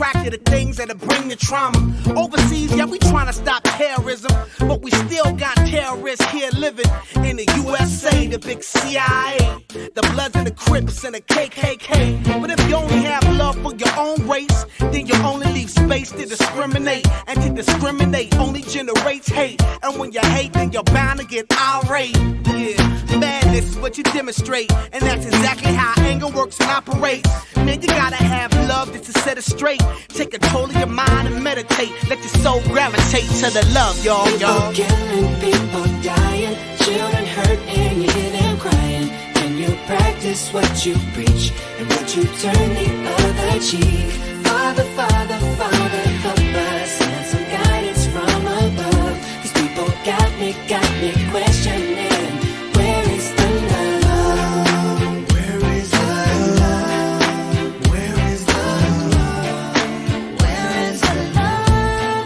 attracted to things that'll bring the trauma. Overseas, yeah, we trying to stop terrorism, but we still got terrorists here living in the USA, the big CIA, the Bloods and the Crips and the KKK. But if you only have love for your own race, then you only leave space to discriminate. And to discriminate only generates hate. And when you hate, then you're bound to get irate. Yeah, madness is what you demonstrate, and that's exactly how anger works and operates. Man, you gotta have love just to set it straight. Take control of your mind and meditate. Let your soul gravitate to the love, y'all. People killing, people dying, children hurt and you hear them crying. Can you practice what you preach and would you turn the other cheek? Father, Father, Father, help us, send some guidance from above. These people got me questioning. Where is the love? Where is the love? Where is the love? Where is the love?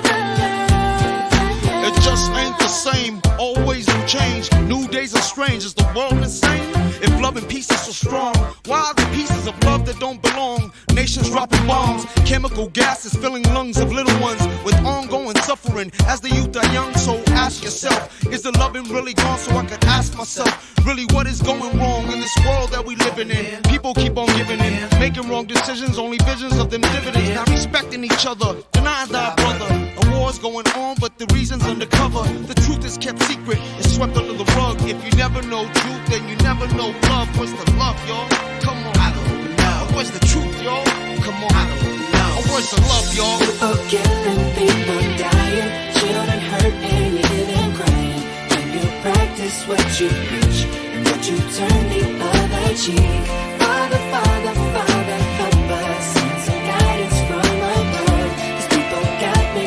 It just ain't the same, always new change. New days are strange, is the world insane? If love and peace is so strong, why are there pieces of love that don't belong? Nations dropping bombs, chemical gases filling lungs of little ones with ongoing suffering as the youth are young. So ask yourself, is the loving really gone? So I could ask myself, really what is going wrong in this world that we living in? People keep on giving in, making wrong decisions, only visions of them dividends. Not respecting each other, denying thy brother. A war's going on, but the reason's undercover. The truth is kept secret, it's swept under the rug. If you never know truth, then you never know love. What's the love, y'all? Come on, I don't know. What's the truth, y'all? Come on, I don't know. What's the love, y'all? People killing, people dying, children hurt and you hear them crying. Can you practice what you preach and would you turn the other cheek? Father, Father, Father, help us, send some guidance from above. These people got me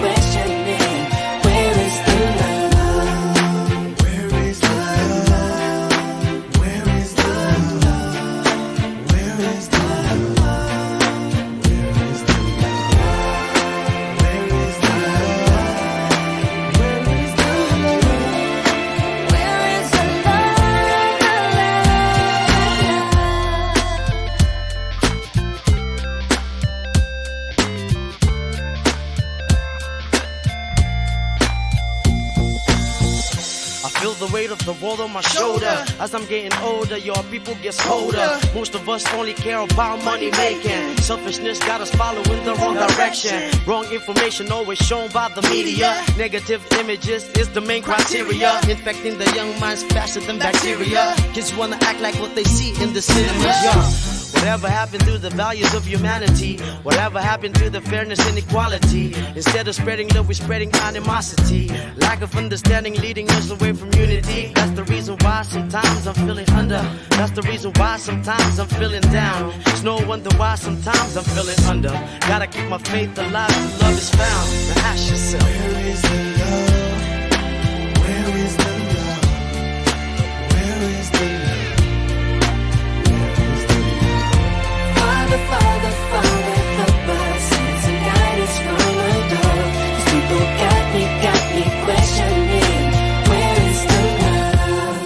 questioning. Where is the love? Where is the love? Where is the love? Where is the love? Where is the love? Where is the love? Where is the love? Where is the I feel the weight of the world on my shoulder. As I'm getting older, your people get colder. Most of us only care about money making. Selfishness got us following the wrong direction. Wrong information always shown by the media. Negative images is the main criteria. Infecting the young minds faster than bacteria. Kids wanna act like what they see in the cinemas. Yeah. Whatever happened to the values of humanity? Whatever happened to the fairness and equality? Instead of spreading love, we're spreading animosity. Lack of understanding leading us away from unity. That's the reason why sometimes I'm feeling under. That's the reason why sometimes I'm feeling down. It's no wonder why sometimes I'm feeling under. Gotta keep my faith alive till love is found. Now ask yourself, Where is the love? Where is the love? Where is the love? Father, Father, Father, help us, send some guidance from above. These people got me questioning. Where is the love?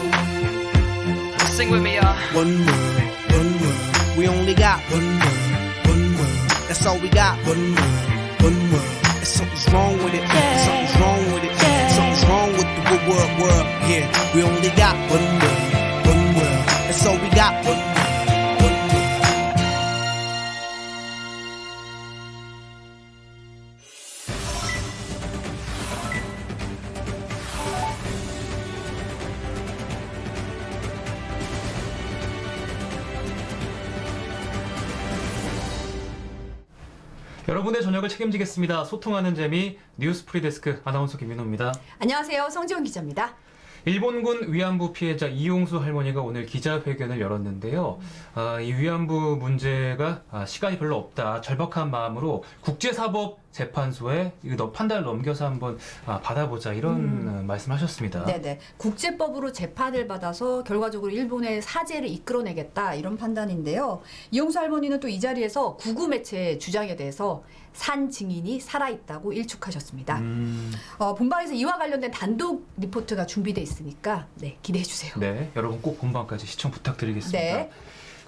sing with me, y'all. One world, we only got one world, that's all we got. One world, and something's wrong with it, something's wrong with it, something's wrong with the world, yeah. We only got one world, that's all we got. One world. 여러분의 저녁을 책임지겠습니다. 소통하는 재미 뉴스 프리데스크 아나운서 김민호입니다. 안녕하세요. 성지원 기자입니다. 일본군 위안부 피해자 이용수 할머니가 오늘 기자회견을 열었는데요. 이 위안부 문제가 시간이 별로 없다. 절박한 마음으로 국제사법재판소에 판단을 넘겨서 한번 받아보자 이런 말씀하셨습니다. 네네. 국제법으로 재판을 받아서 결과적으로 일본의 사죄를 이끌어내겠다 이런 판단인데요. 이용수 할머니는 또 이 자리에서 구구 매체의 주장에 대해서 산 증인이 살아있다고 일축하셨습니다. 본방에서 이와 관련된 단독 리포트가 준비되어 있으니까 네, 기대해 주세요. 네, 여러분 꼭 본방까지 시청 부탁드리겠습니다. 네.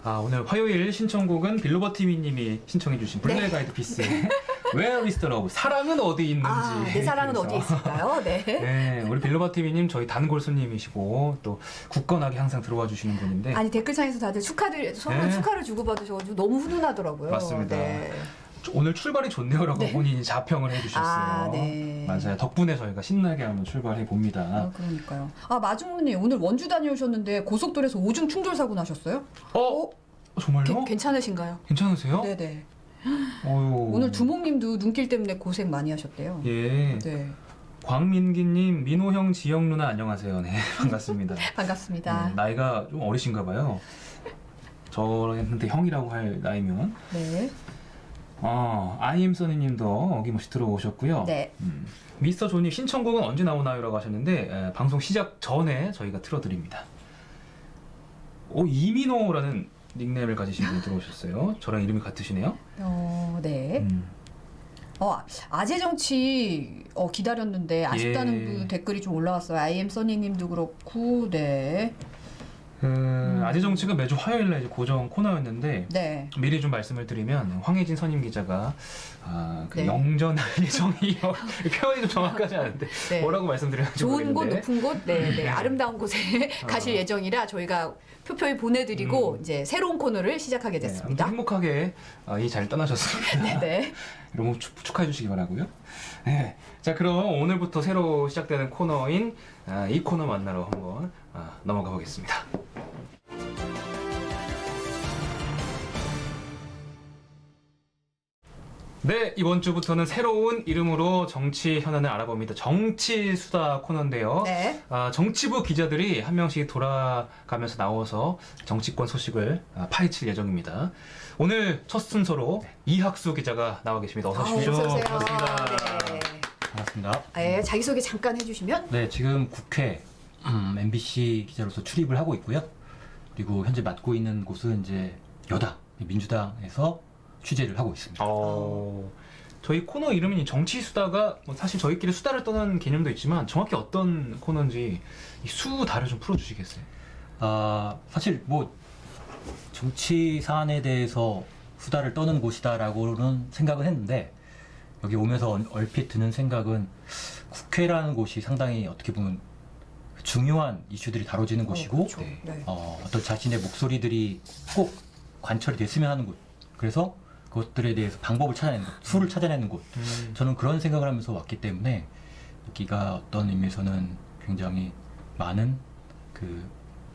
오늘 화요일 신청곡은 빌로버 TV님이 신청해주신 블랙 아이드 피스의 Where is the love? 사랑은 어디 있는지. 내 사랑은 그래서. 어디에 있을까요? 네. 네, 우리 빌로버 TV님 저희 단골 손님이시고 또 굳건하게 항상 들어와 주시는 분인데. 아니 댓글창에서 다들 서로 네. 축하를 주고받으셔가지고 너무 훈훈하더라고요. 맞습니다. 네. 오늘 출발이 좋네요라고 네. 본인이 자평을 해주셨어요. 네. 맞아요. 덕분에 저희가 신나게 한번 출발해 봅니다. 그러니까요. 마중무님 오늘 원주 다녀오셨는데 고속도로에서 오중 충돌 사고 나셨어요? 정말요? 괜찮으신가요? 괜찮으세요? 네네. 어휴. 오늘 두목님도 눈길 때문에 고생 많이 하셨대요. 예. 네. 광민기님, 민호 형, 지영 누나 안녕하세요. 네, 반갑습니다. 반갑습니다. 나이가 좀 어리신가 봐요. 저한테 형이라고 할 나이면. 네. 아이엠 써니님도 어김없이 들어오셨고요. 네. 미스터 조님 신청곡은 언제 나오나요라고 하셨는데 방송 시작 전에 저희가 틀어드립니다. 이민호라는 닉네임을 가지신 분이 들어오셨어요. 저랑 이름이 같으시네요. 네. 아재 정치 기다렸는데 아쉽다는 예. 분 댓글이 좀 올라왔어요. IM 써니님도 그렇고, 네. 아재 정치가 매주 화요일날 이제 고정 코너였는데 네. 미리 좀 말씀을 드리면 황혜진 선임 기자가 네. 영전할 예정이요. 표현이 좀 정확하지 않은데 네. 뭐라고 말씀드려야 될지 좋은 곳, 모르겠는데 높은 곳, 네, 아름다운 곳에 가실 예정이라 저희가 표표히 보내드리고 이제 새로운 코너를 시작하게 네, 됐습니다. 아무튼 행복하게 이 자리를 떠나셨습니다. 네. 여러분 축하해 주시기 바라고요. 네. 자, 그럼 오늘부터 새로 시작되는 코너인 이 코너 만나러 한번 넘어가 보겠습니다. 네, 이번 주부터는 새로운 이름으로 정치 현안을 알아봅니다. 정치 수다 코너인데요. 네. 정치부 기자들이 한 명씩 돌아가면서 나와서 정치권 소식을 파헤칠 예정입니다. 오늘 첫 순서로 이학수 기자가 나와 계십니다. 어서 오십시오. 어서 오세요. 반갑습니다. 네. 반갑습니다. 자기소개 잠깐 해주시면. 네, 지금 국회 MBC 기자로서 출입을 하고 있고요. 그리고 현재 맡고 있는 곳은 이제 여당, 민주당에서 취재를 하고 있습니다. 저희 코너 이름이 정치 수다가 사실 저희끼리 수다를 떠나는 개념도 있지만 정확히 어떤 코너인지 이 수다를 좀 풀어주시겠어요? 사실 뭐 정치 사안에 대해서 수다를 떠는 곳이다라고는 생각은 했는데 여기 오면서 얼핏 드는 생각은 국회라는 곳이 상당히 어떻게 보면 중요한 이슈들이 다뤄지는 곳이고 그렇죠. 네. 네. 어떤 자신의 목소리들이 꼭 관철이 됐으면 하는 곳. 그래서 그것들에 대해서 방법을 찾아내는 곳, 수를 찾아내는 곳. 저는 그런 생각을 하면서 왔기 때문에 여기가 어떤 의미에서는 굉장히 많은 그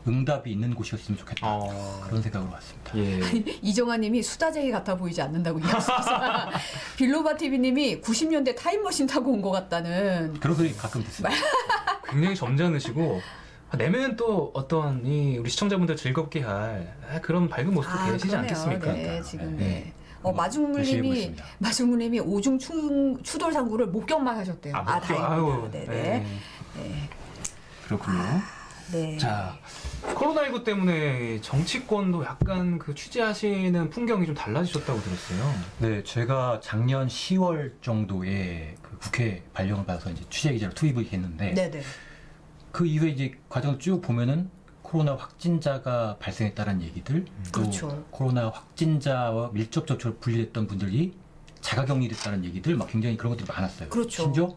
응답이 있는 곳이었으면 좋겠다. 그런 생각으로 왔습니다. 예. 이정아님이 수다쟁이 같아 보이지 않는다고 이야기했습니다. 빌로바 TV님이 90년대 타임머신 타고 온 것 같다는. 그런 소리 가끔 듣습니다. 굉장히 점잖으시고 내면 또 어떤 우리 시청자분들 즐겁게 할 그런 밝은 모습도 계시지 그러네요. 않겠습니까? 네, 지금. 네. 네. 열심히 해보고 있습니다. 마중물님이 오중 추돌 상구를 목격만 하셨대요. 목격. 다행입니다. 네네. 네. 그렇군요. 네. 자, 코로나19 때문에 정치권도 약간 그 취재하시는 풍경이 좀 달라지셨다고 들었어요. 네, 제가 작년 10월 정도에 그 국회 발령을 받아서 이제 취재 기자로 투입이 됐는데 네네. 그 이후에 이제 과정을 쭉 보면은 코로나 확진자가 발생했다는 얘기들, 또 그렇죠. 코로나 확진자와 밀접 접촉을 분리했던 분들이 자가격리됐다는 얘기들, 막 굉장히 그런 것들이 많았어요. 그렇죠. 심지어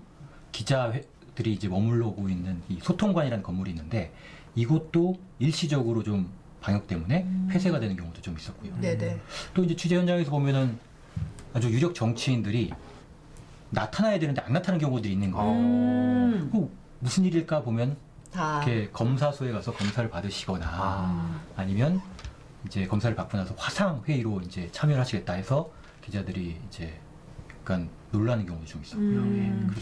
기자들이 이제 머물러고 있는 이 소통관이라는 건물이 있는데 이곳도 일시적으로 좀 방역 때문에 폐쇄가 되는 경우도 좀 있었고요. 네네. 또 이제 취재 현장에서 보면은 아주 유력 정치인들이 나타나야 되는데 안 나타나는 경우들이 있는 거예요. 무슨 일일까 보면 다. 이렇게 검사소에 가서 검사를 받으시거나 아니면 이제 검사를 받고 나서 화상 회의로 이제 참여를 하시겠다 해서 기자들이 이제 약간 놀라는 경우도 좀 있었고요.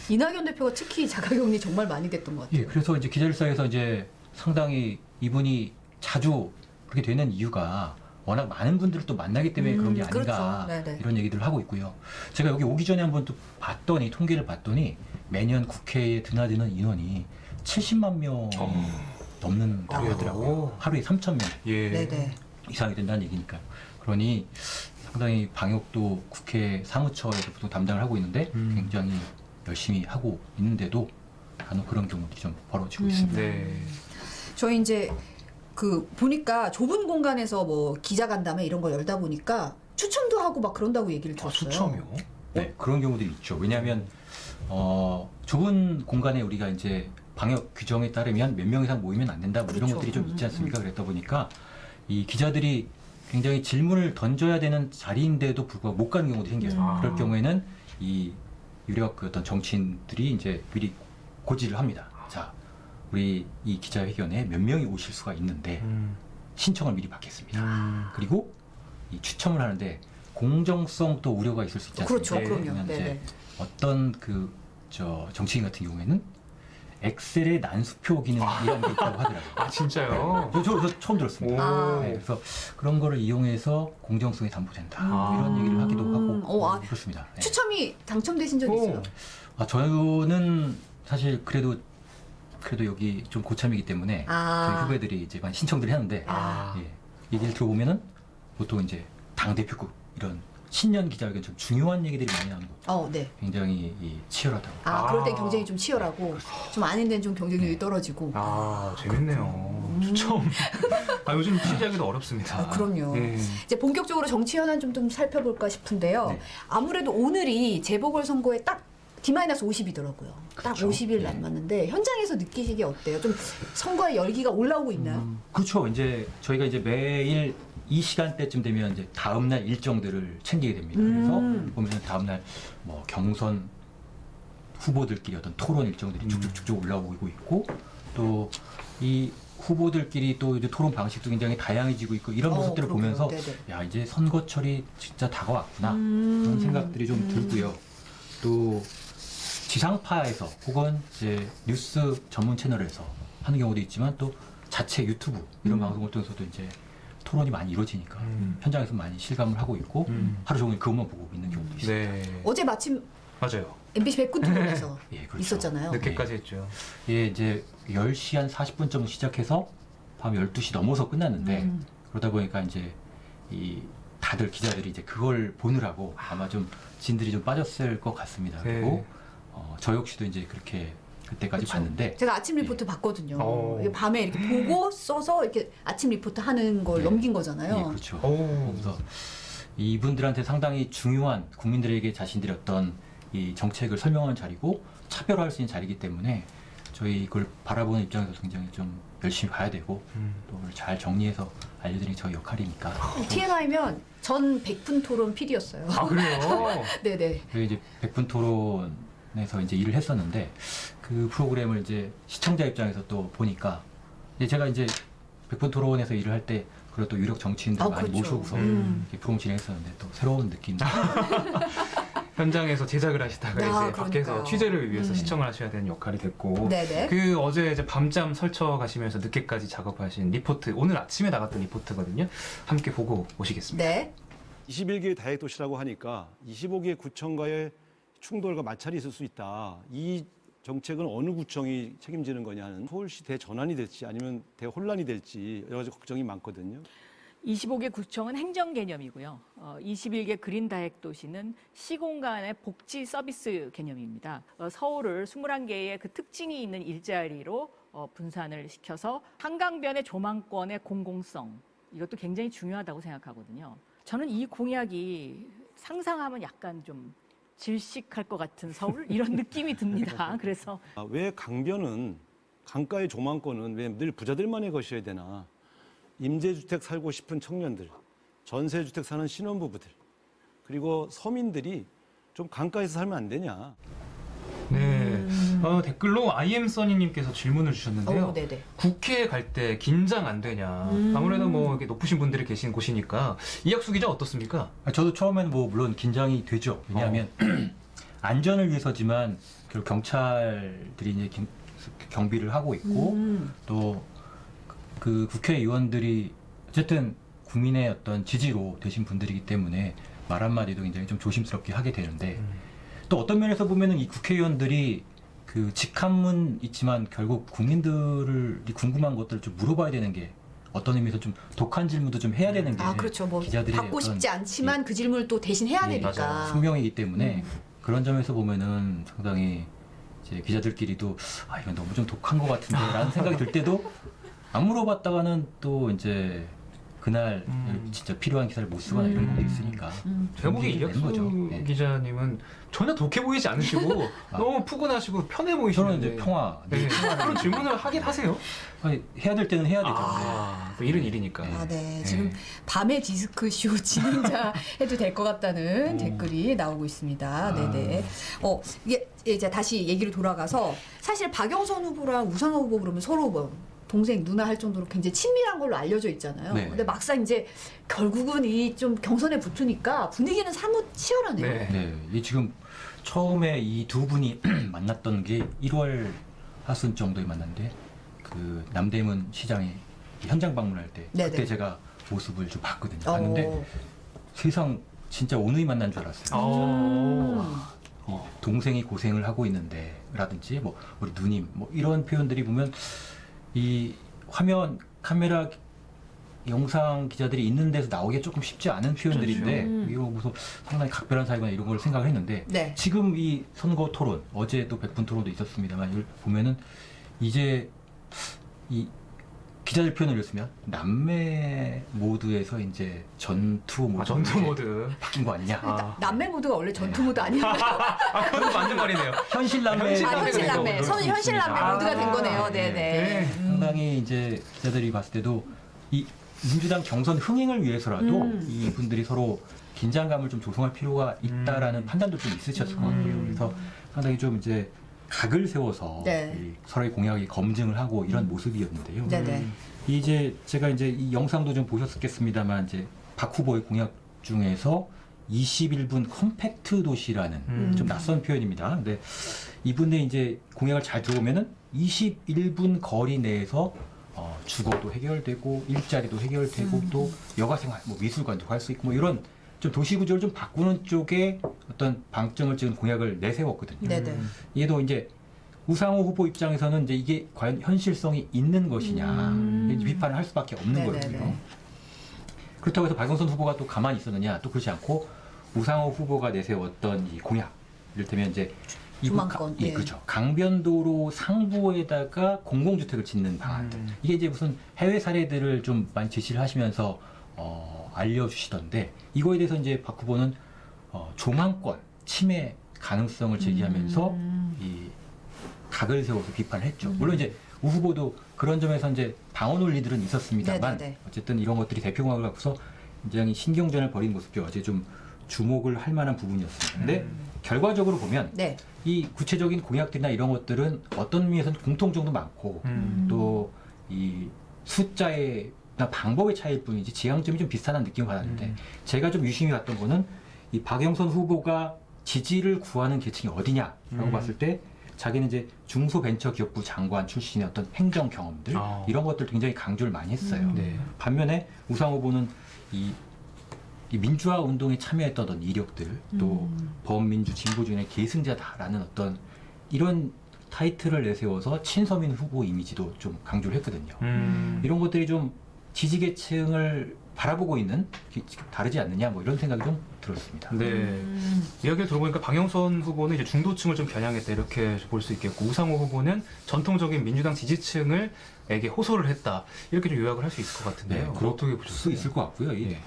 이낙연 대표가 특히 자가격리 정말 많이 됐던 것 같아요. 예, 그래서 이제 기자들 사이에서 이제 상당히 이분이 자주 그렇게 되는 이유가 워낙 많은 분들을 또 만나기 때문에 그런 게 아닌가 그렇죠. 네네. 이런 얘기들을 하고 있고요. 제가 여기 오기 전에 한번 또 봤더니 통계를 봤더니 매년 국회에 드나드는 인원이 70만 명 넘는다고 하더라고요. 하루에 3,000명 예. 네네. 이상이 된다는 얘기니까요. 그러니 상당히 방역도 국회 사무처에서 보통 담당을 하고 있는데 굉장히 열심히 하고 있는데도 간혹 그런 경우들이 좀 벌어지고 있습니다. 네. 저희 이제 그 보니까 좁은 공간에서 뭐 기자간담회 이런 거 열다 보니까 추첨도 하고 막 그런다고 얘기를 들었어요. 추첨이요? 네, 그런 경우들이 있죠. 왜냐하면 좁은 공간에 우리가 이제 방역 규정에 따르면 몇 명 이상 모이면 안 된다 뭐 이런 그렇죠. 것들이 좀 있지 않습니까? 그랬다 보니까 이 기자들이 굉장히 질문을 던져야 되는 자리인데도 불구하고 못 가는 경우도 생겨요. 그럴 경우에는 이 유력 그 어떤 정치인들이 이제 미리 고지를 합니다. 자, 우리 이 기자회견에 몇 명이 오실 수가 있는데 신청을 미리 받겠습니다. 그리고 이 추첨을 하는데 공정성도 우려가 있을 수 있지 않습니까? 그렇죠, 그럼요. 그러면 이제 네네. 어떤 정치인 같은 경우에는 엑셀의 난수표 기능이라는 게 있다고 하더라고요. 아 진짜요? 저 처음 들었습니다. 오. 네, 그래서 그런 거를 이용해서 공정성이 담보된다 아. 이런 얘기를 하기도 하고 아, 그렇습니다. 네. 추첨이 당첨되신 적 있어요? 저는 사실 그래도 여기 좀 고참이기 때문에 아. 저희 후배들이 이제 많이 신청들을 하는데 아. 예, 얘기를 들어보면은 보통 이제 당 대표급 이런 신년 기자회견 좀 중요한 얘기들이 많이 나오는 거 네. 굉장히 치열하다고. 그럴 때 경쟁이 좀 치열하고 좀 아닌 데는 좀 경쟁력이 떨어지고. 아 재밌네요. 추첨. 요즘 취재하기도 어렵습니다. 그럼요. 예. 이제 본격적으로 정치 현안 좀 살펴볼까 싶은데요. 네. 아무래도 오늘이 재보궐선거에 딱 D-50이더라고요. 딱 그렇죠. 50일 네. 남았는데 현장에서 느끼시기 어때요? 좀 선거의 열기가 올라오고 있나요? 그렇죠. 이제 저희가 이제 매일 이 시간대쯤 되면 이제 다음 날 일정들을 챙기게 됩니다. 그래서 보면은 다음 날 뭐 경선 후보들끼리 어떤 토론 일정들이 쭉쭉쭉 올라오고 있고 또 이 후보들끼리 또 이제 토론 방식도 굉장히 다양해지고 있고 이런 모습들을 그렇군요. 보면서 네네. 야 이제 선거철이 진짜 다가왔구나 그런 생각들이 좀 들고요. 또 지상파에서 혹은 이제 뉴스 전문 채널에서 하는 경우도 있지만 또 자체 유튜브 이런 방송을 통해서도 이제 토론이 많이 이루어지니까 현장에서 많이 실감을 하고 있고 하루 종일 그것만 보고 있는 경우도 있습니다. 네. 어제 마침 맞아요. MBC 백군 토론에서 예, 그렇죠. 있었잖아요. 늦게까지 했죠. 예, 이제 10시 한 40분 정도 시작해서 밤 12시 넘어서 끝났는데 그러다 보니까 이제 이 다들 기자들이 이제 그걸 보느라고 아마 좀 진들이 좀 빠졌을 것 같습니다. 네. 그리고 저 역시도 이제 그렇게 그때까지 봤는데 제가 아침 리포트 봤거든요. 오. 이게 밤에 이렇게 보고 써서 이렇게 아침 리포트 하는 걸 네. 넘긴 거잖아요. 예, 그렇죠. 오. 그래서 이분들한테 상당히 중요한 국민들에게 자신들의 어떤 이 정책을 설명하는 자리고 차별화할 수 있는 자리이기 때문에 저희 이걸 바라보는 입장에서 굉장히 좀 열심히 봐야 되고 또 그걸 잘 정리해서 알려드리는 저희 역할이니까. TMI면 전 백분 토론 PD였어요. 아 그래요? 네네. 그리고 이제 백분 토론에서 이제 일을 했었는데 그 프로그램을 이제 시청자 입장에서 또 보니까 이제 제가 이제 백분 토론에서 일을 할 때 그리고 또 유력 정치인들 많이 그렇죠. 모셔서 이렇게 프로그램 진행했었는데 또 새로운 느낌. 현장에서 제작을 하시다가 이제 그러니까요. 밖에서 취재를 위해서 시청을 하셔야 되는 역할이 됐고 네네. 그 어제 이제 밤잠 설쳐 가시면서 늦게까지 작업하신 리포트 오늘 아침에 나갔던 리포트거든요. 함께 보고 오시겠습니다. 네. 21개의 다핵도시라고 하니까 25개의 구청과의 충돌과 마찰이 있을 수 있다. 이 정책은 어느 구청이 책임지는 거냐는 서울시 대전환이 될지 아니면 대혼란이 될지 여러 가지 걱정이 많거든요. 25개 구청은 행정 개념이고요. 21개 그린 다핵 도시는 시공간의 복지 서비스 개념입니다. 서울을 21개의 그 특징이 있는 일자리로 분산을 시켜서 한강변의 조망권의 공공성 이것도 굉장히 중요하다고 생각하거든요. 저는 이 공약이 상상하면 약간 좀 질식할 것 같은 서울 이런 느낌이 듭니다. 그래서 왜 강변은 강가의 조망권은 왜 늘 부자들만의 것이어야 되나? 임대주택 살고 싶은 청년들, 전세주택 사는 신혼부부들, 그리고 서민들이 좀 강가에서 살면 안 되냐? 네. 댓글로 IM써니님께서 질문을 주셨는데요. 네네. 국회에 갈 때 긴장 안 되냐. 아무래도 뭐 이렇게 높으신 분들이 계신 곳이니까 이학수 기자 어떻습니까? 저도 처음에는 뭐 물론 긴장이 되죠. 왜냐하면 안전을 위해서지만 결국 경찰들이 이제 경비를 하고 있고 또 그 국회의원들이 어쨌든 국민의 어떤 지지로 되신 분들이기 때문에 말 한마디도 굉장히 좀 조심스럽게 하게 되는데 또 어떤 면에서 보면은 이 국회의원들이 그 직함은 있지만 결국 국민들이 궁금한 것들을 좀 물어봐야 되는 게 어떤 의미에서 좀 독한 질문도 좀 해야 되는 게 그렇죠. 뭐 기자들의 받고 어떤 싶지 않지만 그 질문을 또 대신 해야 예, 되니까. 숙명이기 때문에 그런 점에서 보면은 상당히 이제 기자들끼리도 이건 너무 좀 독한 것 같은데라는 생각이 들 때도 안 물어봤다가는 또 이제 그날 진짜 필요한 기사를 못 쓰거나 이런 것도 있으니까. 제가 보기에 준비를 낸 거죠. 이혁수 예. 기자님은 전혀 독해 보이지 않으시고 너무 푸근하시고 편해 저는 보이시는데 이제 평화. 네. 그런 질문을 하긴 하세요. 아니, 해야 될 때는 해야 되죠. 또 이런 일이니까. 아, 네. 네. 지금 밤의 디스크쇼 진행자 해도 될 것 같다는 댓글이 나오고 있습니다. 네네. 이게 이제 다시 얘기를 돌아가서 사실 박영선 후보랑 우상호 후보 그러면 서로 뭐 동생 누나 할 정도로 굉장히 친밀한 걸로 알려져 있잖아요. 네. 근데 막상 이제 결국은 이 좀 경선에 붙으니까 분위기는 사뭇 치열하네요. 네. 네, 이 지금 처음에 이 두 분이 만났던 게 1월 하순 정도에 만났는데 그 남대문 시장에 현장 방문할 때 네네. 그때 제가 모습을 좀 봤거든요. 봤는데 세상 진짜 오늘이 만난 줄 알았어요. 동생이 고생을 하고 있는데 라든지 뭐 우리 누님 뭐 이런 표현들이 보면 이 화면 카메라 영상 기자들이 있는 데서 나오기 조금 쉽지 않은 표현들인데 이거 무슨 상당히 각별한 사이거나 이런 걸 생각을 했는데 네. 지금 이 선거 토론 어제도 100분 토론도 있었습니다만 이걸 보면은 이제 이 기자들 표현을 했으면 남매 모드에서 이제 전투 모드 전투 모드. 바뀐 거 아니냐? 남매 모드가 원래 전투 모드 아니었나요? 그건 맞는 말이네요. 현실 남매 현실 남매. 현실 남매 모드가 된 거네요. 네네. 네. 상당히 이제 기자들이 봤을 때도 이 민주당 경선 흥행을 위해서라도 이분들이 서로 긴장감을 좀 조성할 필요가 있다라는 판단도 좀 있으셨을 것 같아요. 그래서 상당히 좀 이제 각을 세워서 네. 이 서로의 공약이 검증을 하고 이런 모습이었는데요. 네네. 이제 제가 이제 이 영상도 좀 보셨겠습니다만 이제 박 후보의 공약 중에서 21분 컴팩트 도시라는 좀 낯선 표현입니다. 근데 이분의 이제 공약을 잘 들어보면은 21분 거리 내에서 주거도 해결되고 일자리도 해결되고 또 여가생활, 뭐 미술관도 갈 수 있고 뭐 이런 좀 도시 구조를 좀 바꾸는 쪽에 어떤 방점을 찍은 공약을 내세웠거든요. 네네. 얘도 이제 우상호 후보 입장에서는 이제 이게 과연 현실성이 있는 것이냐 이제 비판을 할 수밖에 없는 네네네. 거였고요. 그렇다고 해서 박영선 후보가 또 가만히 있었느냐? 또 그렇지 않고 우상호 후보가 내세웠던 이 공약, 이를테면 이제 주만권, 예. 그렇죠. 강변도로 상부에다가 공공주택을 짓는 방안들. 이게 이제 무슨 해외 사례들을 좀 많이 제시를 하시면서 알려주시던데 이거에 대해서 이제 박 후보는 조망권 침해 가능성을 제기하면서 이 각을 세워서 비판을 했죠. 물론 이제 우 후보도 그런 점에서 이제 방어 논리들은 있었습니다만 네네네. 어쨌든 이런 것들이 대표공약을 갖고서 굉장히 신경전을 벌인 모습이 어제 좀 주목을 할 만한 부분이었습니다. 근데 결과적으로 보면 네. 이 구체적인 공약들이나 이런 것들은 어떤 의미에서는 공통점도 많고 또 이 숫자의 방법의 차이일 뿐이지 지향점이 좀 비슷하다는 느낌을 받았는데 제가 좀 유심히 봤던 거는 이 박영선 후보가 지지를 구하는 계층이 어디냐라고 봤을 때 자기는 이제 중소벤처기업부 장관 출신의 어떤 행정 경험들 이런 것들 굉장히 강조를 많이 했어요. 네. 반면에 우상 후보는 이 민주화 운동에 참여했던 어떤 이력들 또 범민주 진보주의의 계승자다라는 어떤 이런 타이틀을 내세워서 친서민 후보 이미지도 좀 강조를 했거든요. 이런 것들이 좀 지지계층을 바라보고 있는 다르지 않느냐 뭐 이런 생각이 좀 들었습니다. 네. 이야기를 들어보니까 박영선 후보는 이제 중도층을 좀 겨냥했다 이렇게 볼 수 있겠고 우상호 후보는 전통적인 민주당 지지층을에게 호소를 했다 이렇게 좀 요약을 할 수 있을 것 같은데요. 그럴 어떻게 수 보셨어요? 있을 것 같고요. 네.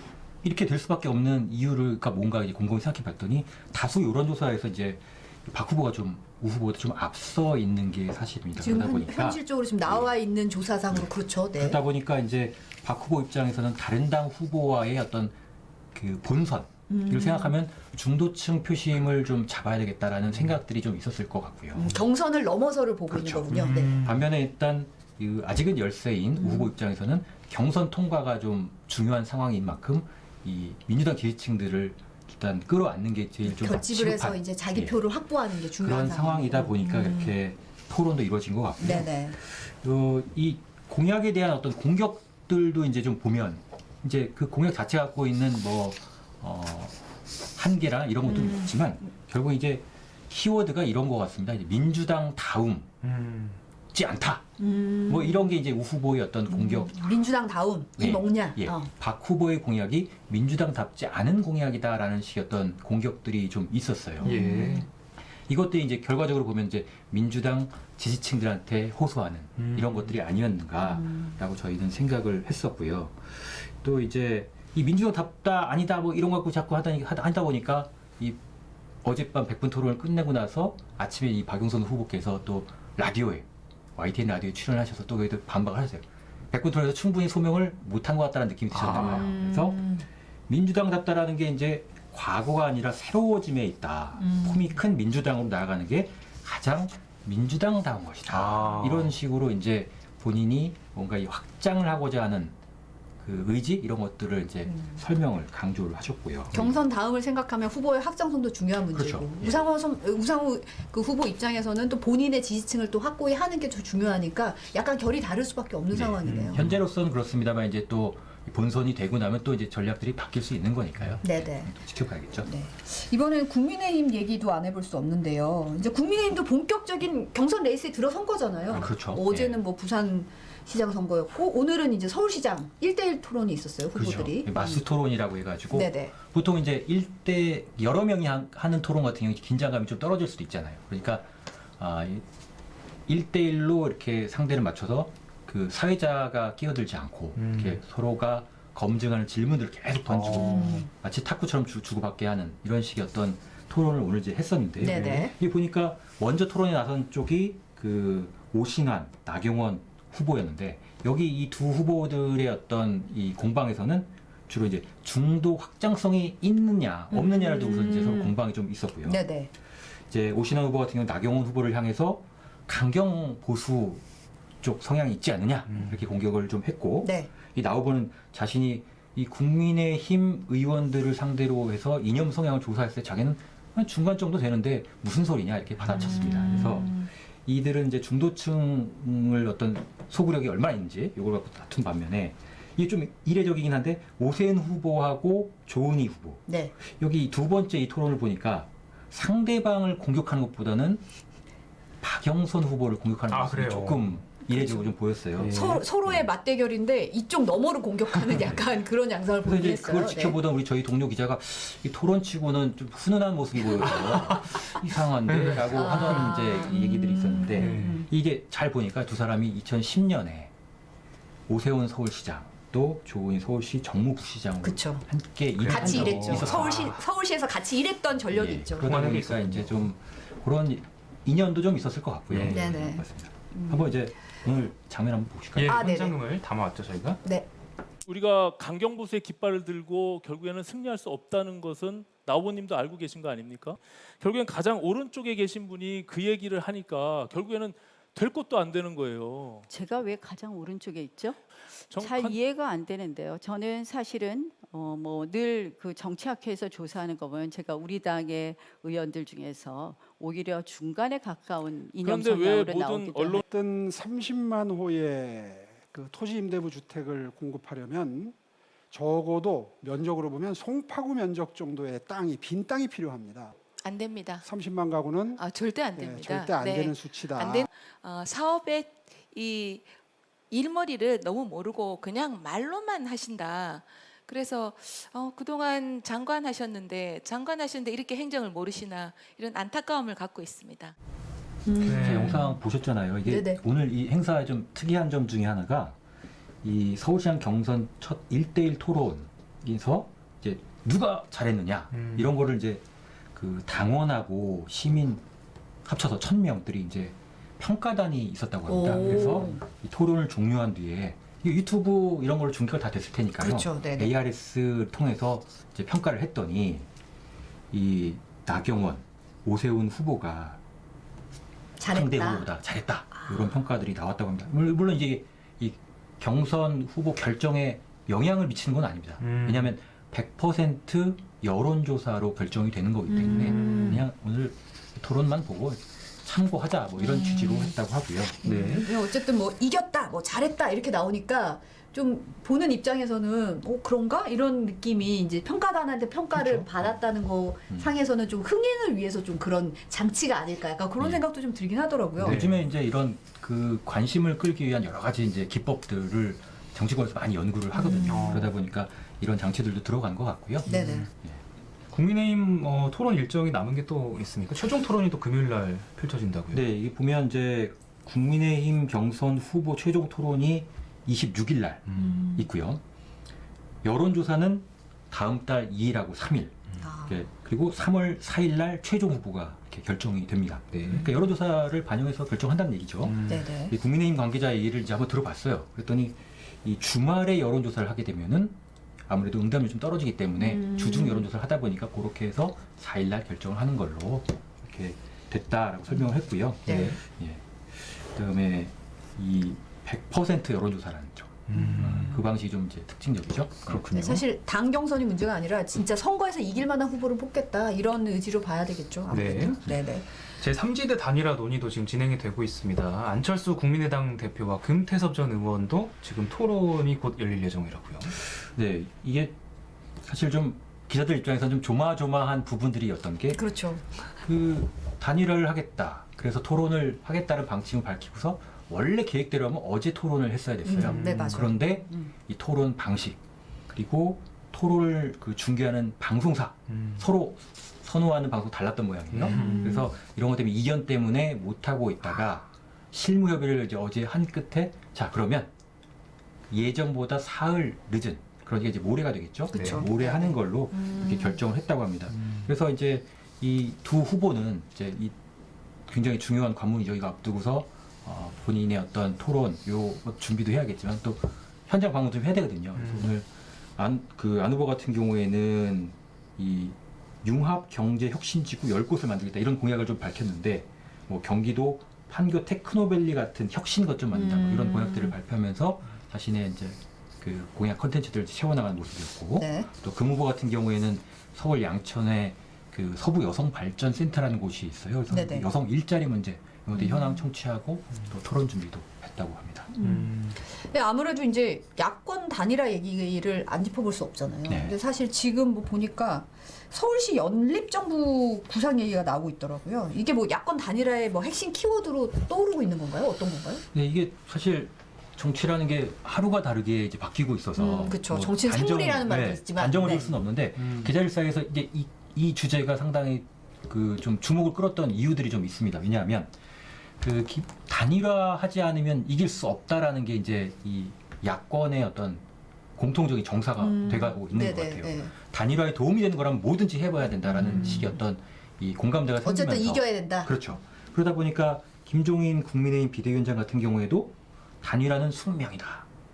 이렇게 될 수밖에 없는 이유가 뭔가 이제 곰곰이 생각해봤더니 다수 여론조사에서 이제 박 후보가 좀 우 후보보다 좀 앞서 있는 게 사실입니다. 지금 그러다 보니까 현실적으로 지금 나와 있는 조사상으로 그렇죠. 네. 그러다 보니까 이제 박 후보 입장에서는 다른 당 후보와의 어떤 그 본선 이를 생각하면 중도층 표심을 좀 잡아야 되겠다라는 생각들이 좀 있었을 것 같고요. 경선을 넘어서를 보고 그렇죠. 있는 거군요. 네. 반면에 일단 아직은 열세인 우 후보 입장에서는 경선 통과가 좀 중요한 상황인 만큼 이 민주당 지지층들을 일단 끌어안는 게 제일 좀 결집을 해서 시급한, 이제 자기 예, 표를 확보하는 게 중요한 그런 상황이다 보니까 이렇게 토론도 이루어진 것 같고요. 네네. 이 공약에 대한 어떤 공격들도 이제 좀 보면 이제 그 공약 자체 갖고 있는 뭐 한계라 이런 것도 있지만 결국 이제 키워드가 이런 것 같습니다. 이제 민주당 다움지 않다. 뭐 이런 게 이제 우 후보의 어떤 공격. 민주당 다운 이 네. 먹냐. 예. 박 후보의 공약이 민주당답지 않은 공약이다라는 식의 어떤 공격들이 좀 있었어요. 예. 이것들이 이제 결과적으로 보면 이제 민주당 지지층들한테 호소하는 이런 것들이 아니었는가라고 저희는 생각을 했었고요. 또 이제 이 민주당답다 아니다 뭐 이런 거 갖고 자꾸 하다 보니까 이 어젯밤 100분 토론을 끝내고 나서 아침에 이 박용선 후보께서 또 라디오에 YTN 라디오에 출연하셔서 또 거기도 반박을 하셨어요. 100분 토론에서 충분히 소명을 못한 것 같다는 느낌이 드셨나 봐요. 그래서 민주당답다라는 게 이제 과거가 아니라 새로워짐에 있다. 폼이 큰 민주당으로 나아가는 게 가장 민주당다운 것이다. 이런 식으로 이제 본인이 뭔가 이 확장을 하고자 하는 그 의지 이런 것들을 이제 설명을 강조를 하셨고요. 경선 다음을 생각하면 후보의 확장성도 중요한 문제고 그렇죠. 예. 우상호 그 후보 입장에서는 또 본인의 지지층을 또 확고히 하는 게 더 중요하니까 약간 결이 다를 수밖에 없는 상황이네요. 현재로서는 그렇습니다만 이제 또 본선이 되고 나면 또 이제 전략들이 바뀔 수 있는 거니까요. 네네. 또 지켜봐야겠죠. 네. 이번엔 국민의힘 얘기도 안 해볼 수 없는데요. 이제 국민의힘도 본격적인 경선 레이스에 들어선 거잖아요. 아, 그렇죠. 어제는 뭐 부산시장 선거였고 오늘은 이제 서울시장 1대1 토론이 있었어요. 후보들이. 그렇죠. 마스 토론이라고 해가지고 네네. 보통 이제 여러 명이 하는 토론 같은 경우 긴장감이 좀 떨어질 수도 있잖아요. 그러니까 1대1로 이렇게 상대를 맞춰서 그 사회자가 끼어들지 않고 이렇게 서로가 검증하는 질문들을 계속 던지고 마치 탁구처럼 주고받게 하는 이런 식의 어떤 토론을 오늘 이제 했었는데요. 네네. 이게 보니까 먼저 토론에 나선 쪽이 그 오신환, 나경원 후보였는데 여기 이 두 후보들의 어떤 이 공방에서는 주로 이제 중도 확장성이 있느냐 없느냐를 두고서 이제 서로 공방이 좀 있었고요. 네네. 이제 오신환 후보 같은 경우 나경원 후보를 향해서 강경 보수 쪽 성향이 있지 않느냐 이렇게 공격을 좀 했고 네. 이 나 후보는 자신이 이 국민의힘 의원들을 상대로 해서 이념 성향을 조사했을 때 자기는 한 중간 정도 되는데 무슨 소리냐 이렇게 받아쳤습니다. 그래서 이들은 이제 중도층을 어떤 소구력이 얼마나 있는지 이걸 갖고 다툰 반면에 이게 좀 이례적이긴 한데 오세훈 후보하고 조은희 후보 네. 여기 두 번째 이 토론을 보니까 상대방을 공격하는 것보다는 박영선 후보를 공격하는 모습이 그래요? 조금 이례적으로 좀 보였어요. 서로의 맞대결인데 이쪽 너머를 공격하는 약간 그런 양상을 그래서 보이게 이제 했어요. 그걸 지켜보던 우리 저희 동료 기자가 이 토론치고는 좀 훈훈한 모습이 보여서 이상한데 라고 하던 이제 얘기들이 있었는데 이게 잘 보니까 두 사람이 2010년에 오세훈 서울시장 또 조은희 서울시 정무부시장으로 그쵸. 함께 같이 일한 적이 일했죠. 있었어요. 서울시에서 같이 일했던 전력이 예, 있죠. 그러다 그만한 게 보니까 있었군요. 이제 좀 그런 인연도 좀 있었을 것 같고요. 네. 네네. 맞습니다. 한번 이제 오늘 장면 한번 보실까요? 예, 아, 네네. 현장음을 담아왔죠 저희가. 네. 우리가 강경보수의 깃발을 들고 결국에는 승리할 수 없다는 것은 나 후보님도 알고 계신 거 아닙니까? 결국엔 가장 오른쪽에 계신 분이 그 얘기를 하니까 결국에는 될 것도 안 되는 거예요. 제가 왜 가장 오른쪽에 있죠? 잘 정확한 이해가 안 되는데요. 저는 사실은 뭐 늘 그 정치학회에서 조사하는 거 보면 제가 우리 당의 의원들 중에서 오히려 중간에 가까운 이념 그런데 왜 성향으로 모든 나오기도 언론 해요. 어떤 30만 호의 그 토지 임대부 주택을 공급하려면 적어도 면적으로 보면 송파구 면적 정도의 땅이 빈 땅이 필요합니다. 안 됩니다. 30만 가구는 절대 안 네, 됩니다. 절대 안 네. 되는 수치다. 안 된, 사업의 이 일머리를 너무 모르고 그냥 말로만 하신다. 그래서 그동안 장관 하셨는데 이렇게 행정을 모르시나 이런 안타까움을 갖고 있습니다. 제 영상 보셨잖아요. 이게 네네. 오늘 이 행사의 좀 특이한 점 중에 하나가 이 서울시장 경선 첫 1대1 토론에서 이제 누가 잘했느냐 이런 거를 이제 그 당원하고 시민 합쳐서 1000명들이 이제 평가단이 있었다고 합니다. 오. 그래서 이 토론을 종료한 뒤에 이 유튜브 이런 걸로 중계가 다 됐을 테니까요. 그렇죠. 네네. ARS 통해서 이제 평가를 했더니 이 나경원, 오세훈 후보가 상대 잘했다. 후보보다 잘했다. 이런 평가들이 나왔다고 합니다. 물론 이제 이 경선 후보 결정에 영향을 미치는 건 아닙니다. 왜냐하면 100% 여론조사로 결정이 되는 거기 때문에 그냥 오늘 토론만 보고 참고하자 뭐 이런 취지로 했다고 하고요. 네. 어쨌든 뭐 이겼다, 뭐 잘했다 이렇게 나오니까 좀 보는 입장에서는 그런가 이런 느낌이 이제 평가단한테 평가를 그렇죠. 받았다는 거 상에서는 좀 흥행을 위해서 좀 그런 장치가 아닐까 약간 그런 네. 생각도 좀 들긴 하더라고요. 요즘에 이제 이런 그 관심을 끌기 위한 여러 가지 이제 기법들을 정치권에서 많이 연구를 하거든요. 그러다 보니까 이런 장치들도 들어간 것 같고요. 네네. 국민의힘 토론 일정이 남은 게 또 있습니까? 최종 토론이 또 금요일 날 펼쳐진다고요? 네, 이게 보면 이제 국민의힘 경선 후보 최종 토론이 26일 날 있고요. 여론조사는 다음 달 2일하고 3일. 그리고 3월 4일 날 최종 후보가 이렇게 결정이 됩니다. 네. 그러니까 여론조사를 반영해서 결정한다는 얘기죠. 네네. 이 국민의힘 관계자 얘기를 이제 한번 들어봤어요. 그랬더니 이 주말에 여론조사를 하게 되면은 아무래도 응답률이 좀 떨어지기 때문에 주중 여론조사를 하다 보니까 그렇게 해서 4일 날 결정을 하는 걸로 이렇게 됐다라고 설명을 했고요. 네. 예. 그다음에 이 100% 여론조사라는 점. 그 방식이 좀 이제 특징적이죠. 그렇군요. 네, 사실 당 경선이 문제가 아니라 진짜 선거에서 이길 만한 후보를 뽑겠다 이런 의지로 봐야 되겠죠. 아무래도. 네네. 제3지대 단일화 논의도 지금 진행이 되고 있습니다. 안철수 국민의당 대표와 금태섭 전 의원도 지금 토론이 곧 열릴 예정이라고요. 네, 이게 사실 좀 기자들 입장에서는 좀 조마조마한 부분들이었던 게 그렇죠. 그 단일화를 하겠다. 그래서 토론을 하겠다는 방침을 밝히고서 원래 계획대로 하면 어제 토론을 했어야 됐어요. 네, 맞아요. 그런데 이 토론 방식 그리고 토론을 그 중계하는 방송사 서로 선호하는 방송 달랐던 모양이에요. 그래서 이런 것 때문에 이견 때문에 못 하고 있다가 실무 협의를 이제 어제 한 끝에 자 그러면 예정보다 사흘 늦은 그러니까 이제 모레가 되겠죠. 그쵸. 모레 하는 걸로 이렇게 결정을 했다고 합니다. 그래서 이제 이 두 후보는 이제 이 굉장히 중요한 관문이죠. 이거 앞두고서 본인의 어떤 토론 요 준비도 해야겠지만 또 현장 방문 좀 해야 되거든요. 그래서 오늘 안 후보 같은 경우에는 이 융합경제혁신지구 10곳을 만들겠다 이런 공약을 좀 밝혔는데 뭐 경기도 판교 테크노밸리 같은 혁신 거점 만든다 뭐 이런 공약들을 발표하면서 자신의 이제 그 공약 컨텐츠들을 채워나가는 모습이었고 네. 또 금 후보 같은 경우에는 서울 양천에 그 서부 여성발전센터라는 곳이 있어요. 그래서 네네. 여성 일자리 문제 이런 것들 현황 청취하고 또 토론 준비도 했다고 합니다. 네, 아무래도 이제 야권 단일화 얘기를 안 짚어볼 수 없잖아요. 네. 근데 사실 지금 뭐 보니까 서울시 연립정부 구상 얘기가 나오고 있더라고요. 이게 뭐 야권 단일화의 뭐 핵심 키워드로 떠오르고 있는 건가요? 어떤 건가요? 네, 이게 사실 정치라는 게 하루가 다르게 이제 바뀌고 있어서 그쵸. 정치는 생물이라는 말도 있지만, 단정을 네. 줄 수는 없는데 기자들 사이에서 이제 이 주제가 상당히 그 좀 주목을 끌었던 이유들이 좀 있습니다. 왜냐하면 그 단일화하지 않으면 이길 수 없다라는 게 이제 이 야권의 어떤 공통적인 정사가 돼가고 있는 것 같아요. 네. 단일화에 도움이 되는 거라면 뭐든지 해봐야 된다라는 식의 어떤 이 공감대가 생기면서 어쨌든 이겨야 된다. 그렇죠. 그러다 보니까 김종인 국민의힘 비대위원장 같은 경우에도 단일화는 숙명이다